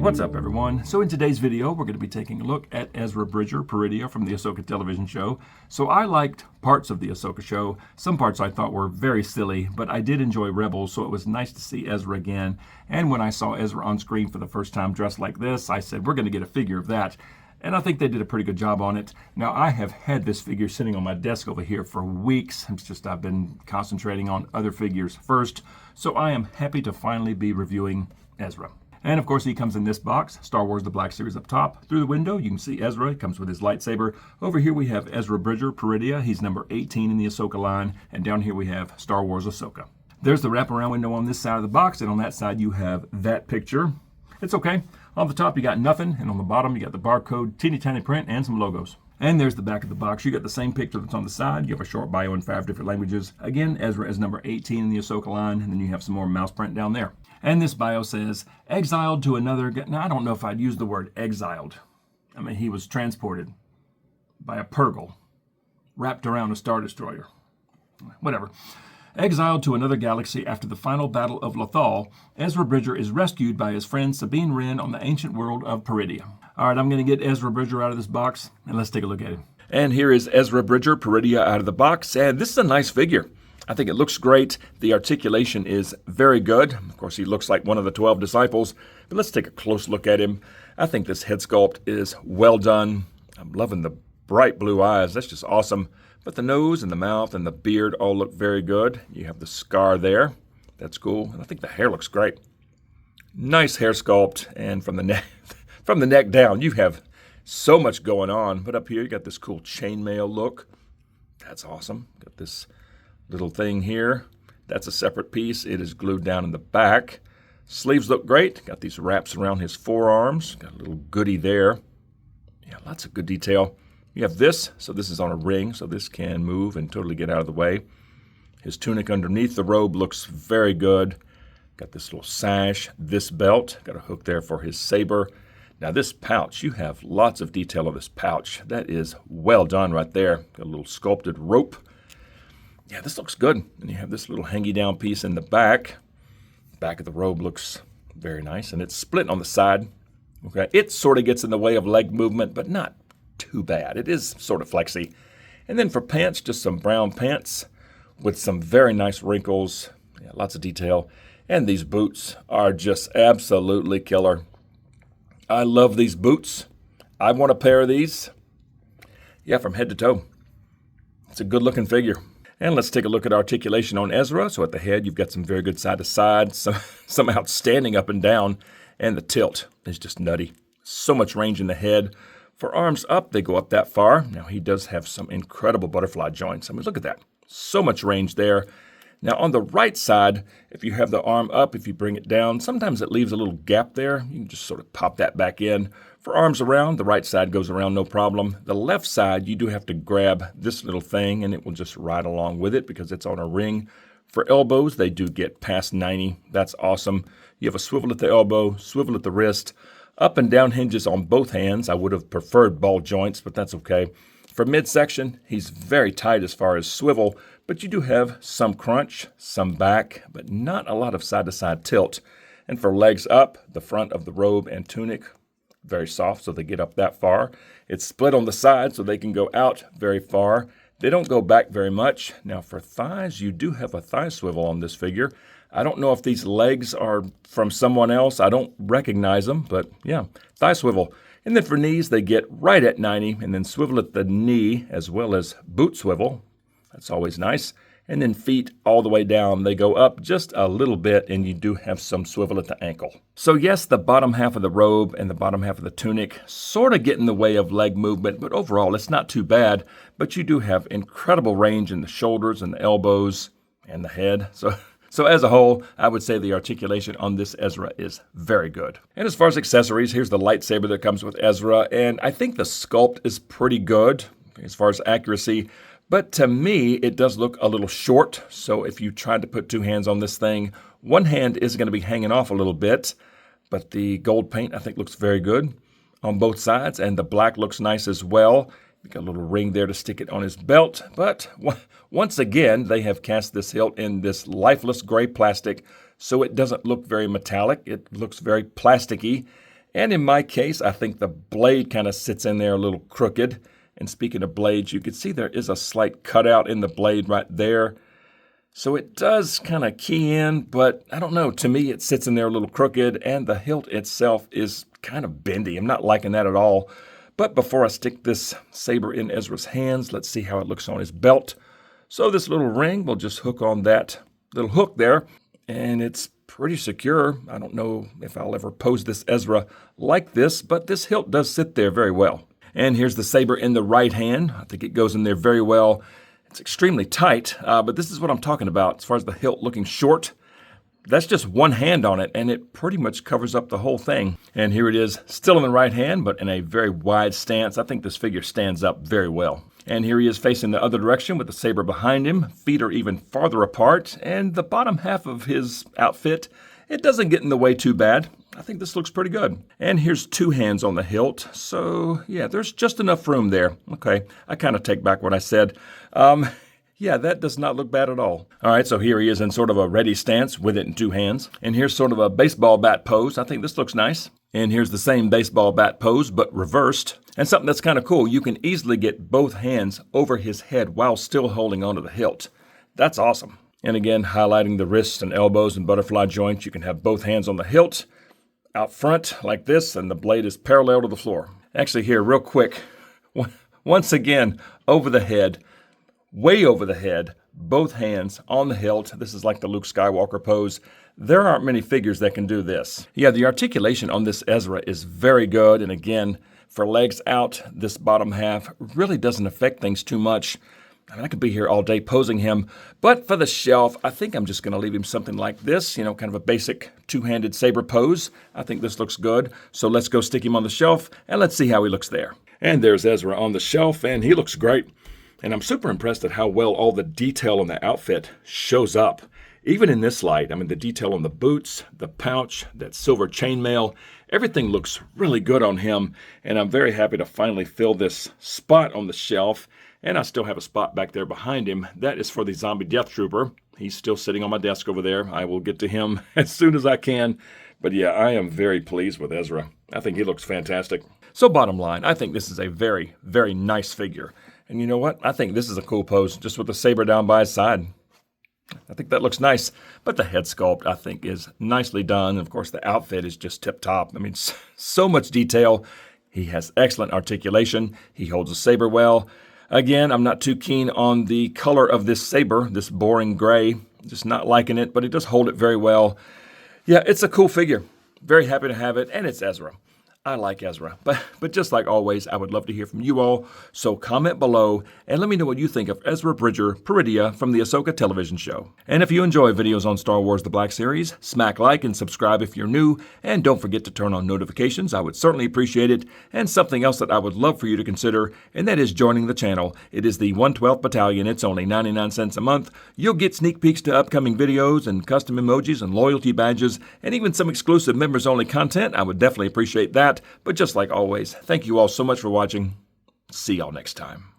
What's up everyone? So in today's video, we're going to be taking a look at Ezra Bridger, Peridea from the Ahsoka television show. So I liked parts of the Ahsoka show. Some parts I thought were very silly, but I did enjoy Rebels, so it was nice to see Ezra again. And when I saw Ezra on screen for the first time dressed like this, I said, we're going to get a figure of that. And I think they did a pretty good job on it. Now, I have had this figure sitting on my desk over here for weeks. It's just I've been concentrating on other figures first. So I am happy to finally be reviewing Ezra. And of course, he comes in this box, Star Wars The Black Series up top. Through the window, you can see Ezra. He comes with his lightsaber. Over here, we have Ezra Bridger, Peridea. He's number 18 in the Ahsoka line. And down here, we have Star Wars Ahsoka. There's the wraparound window on this side of the box. And on that side, you have that picture. It's okay. On the top, you got nothing. And on the bottom, you got the barcode, teeny tiny print, and some logos. And there's the back of the box. You got the same picture that's on the side. You have a short bio in 5 different languages. Again, Ezra is number 18 in the Ahsoka line. And then you have some more mouse print down there. And this bio says, exiled to another... Now, I don't know if I'd use the word exiled. I mean, he was transported by a Purgle, wrapped around a Star Destroyer. Whatever. Exiled to another galaxy after the final battle of Lothal, Ezra Bridger is rescued by his friend Sabine Wren on the ancient world of Peridea. All right, I'm going to get Ezra Bridger out of this box, and let's take a look at him. And here is Ezra Bridger, Peridea, out of the box, and this is a nice figure. I think it looks great. The articulation is very good. Of course, he looks like one of the 12 disciples, but let's take a close look at him. I think this head sculpt is well done. I'm loving the bright blue eyes. That's just awesome. But the nose and the mouth and the beard all look very good. You have the scar there. That's cool. And I think the hair looks great. Nice hair sculpt. And from the neck down, you have so much going on. But up here, you got this cool chainmail look. That's awesome. Got this little thing here. That's a separate piece. It is glued down in the back. Sleeves look great. Got these wraps around his forearms. Got a little goodie there. Yeah, lots of good detail. You have this, so this is on a ring, so this can move and totally get out of the way. His tunic underneath the robe looks very good. Got this little sash, this belt. Got a hook there for his saber. Now this pouch, you have lots of detail on this pouch. That is well done right there. Got a little sculpted rope. Yeah, this looks good. And you have this little hangy down piece in the back. Back of the robe looks very nice, and it's split on the side. Okay, it sort of gets in the way of leg movement, but not too bad. It is sort of flexy. And then for pants, just some brown pants with some very nice wrinkles. Yeah, lots of detail. And these boots are just absolutely killer. I love these boots. I want a pair of these. Yeah, from head to toe. It's a good looking figure. And let's take a look at articulation on Ezra. So at the head, you've got some very good side to side, some outstanding up and down, and the tilt is just nutty. So much range in the head. For arms up, they go up that far. Now, he does have some incredible butterfly joints. I mean, look at that. So much range there. Now, on the right side, if you have the arm up, if you bring it down, sometimes it leaves a little gap there. You can just sort of pop that back in. For arms around, the right side goes around no problem. The left side, you do have to grab this little thing, and it will just ride along with it because it's on a ring. For elbows, they do get past 90. That's awesome. You have a swivel at the elbow, swivel at the wrist. Up and down hinges on both hands. I would have preferred ball joints, but that's okay. For midsection, he's very tight as far as swivel, but you do have some crunch, some back, but not a lot of side-to-side tilt. And for legs up, the front of the robe and tunic, very soft, so they get up that far. It's split on the side, so they can go out very far. They don't go back very much. Now for thighs, you do have a thigh swivel on this figure. I don't know if these legs are from someone else. I don't recognize them, but yeah, thigh swivel. And then for knees, they get right at 90 and then swivel at the knee as well as boot swivel. That's always nice. And then feet all the way down. They go up just a little bit and you do have some swivel at the ankle. So yes, the bottom half of the robe and the bottom half of the tunic sort of get in the way of leg movement, but overall it's not too bad. But you do have incredible range in the shoulders and the elbows and the head. So as a whole, I would say the articulation on this Ezra is very good. And as far as accessories, here's the lightsaber that comes with Ezra, and I think the sculpt is pretty good as far as accuracy, but to me, it does look a little short, so if you tried to put two hands on this thing, one hand is going to be hanging off a little bit, but the gold paint I think looks very good on both sides, and the black looks nice as well. You got a little ring there to stick it on his belt, but once again, they have cast this hilt in this lifeless gray plastic, so it doesn't look very metallic. It looks very plasticky, And in my case, I think the blade kind of sits in there a little crooked. And speaking of blades, you can see there is a slight cutout in the blade right there. So it does kind of key in, but I don't know. To me, it sits in there a little crooked, and the hilt itself is kind of bendy. I'm not liking that at all. But before I stick this saber in Ezra's hands, let's see how it looks on his belt. So this little ring will just hook on that little hook there, and it's pretty secure. I don't know if I'll ever pose this Ezra like this, but this hilt does sit there very well. And here's the saber in the right hand. I think it goes in there very well. It's extremely tight, but this is what I'm talking about as far as the hilt looking short. That's just one hand on it, and it pretty much covers up the whole thing. And here it is, still in the right hand, but in a very wide stance. I think this figure stands up very well. And here he is facing the other direction with the saber behind him. Feet are even farther apart, and the bottom half of his outfit, it doesn't get in the way too bad. I think this looks pretty good. And here's two hands on the hilt. So, yeah, there's just enough room there. Okay, I kind of take back what I said. Yeah, that does not look bad at all. All right, so here he is in sort of a ready stance with it in two hands. And here's sort of a baseball bat pose. I think this looks nice. And here's the same baseball bat pose, but reversed. And something that's kind of cool, you can easily get both hands over his head while still holding onto the hilt. That's awesome. And again, highlighting the wrists and elbows and butterfly joints, you can have both hands on the hilt out front like this, and the blade is parallel to the floor. Actually, here, real quick, once again, over the head, way over the head, both hands on the hilt. This is like the Luke Skywalker pose. There aren't many figures that can do this. Yeah, the articulation on this Ezra is very good, and again, for legs out, this bottom half really doesn't affect things too much. I mean, I could be here all day posing him, but for the shelf, I think I'm just going to leave him something like this, you know, kind of a basic two-handed saber pose. I think this looks good, so let's go stick him on the shelf, and let's see how he looks there. And there's Ezra on the shelf, and he looks great. And I'm super impressed at how well all the detail on the outfit shows up. Even in this light, I mean, the detail on the boots, the pouch, that silver chainmail, everything looks really good on him, and I'm very happy to finally fill this spot on the shelf. And I still have a spot back there behind him. That is for the Zombie Death Trooper. He's still sitting on my desk over there. I will get to him as soon as I can. But yeah, I am very pleased with Ezra. I think he looks fantastic. So bottom line, I think this is a very, very nice figure. And you know what? I think this is a cool pose, just with the saber down by his side. I think that looks nice. But the head sculpt, I think, is nicely done. And of course, the outfit is just tip-top. I mean, so much detail. He has excellent articulation. He holds a saber well. Again, I'm not too keen on the color of this saber, this boring gray. Just not liking it, but it does hold it very well. Yeah, it's a cool figure. Very happy to have it, and it's Ezra. I like Ezra, but just like always, I would love to hear from you all. So comment below and let me know what you think of Ezra Bridger, Peridea from the Ahsoka television show. And if you enjoy videos on Star Wars The Black Series, smack like and subscribe if you're new, and don't forget to turn on notifications. I would certainly appreciate it. And something else that I would love for you to consider, and that is joining the channel. It is the 112th Battalion. It's only 99 cents a month. You'll get sneak peeks to upcoming videos and custom emojis and loyalty badges, and even some exclusive members-only content. I would definitely appreciate that. But just like always, thank you all so much for watching. See y'all next time.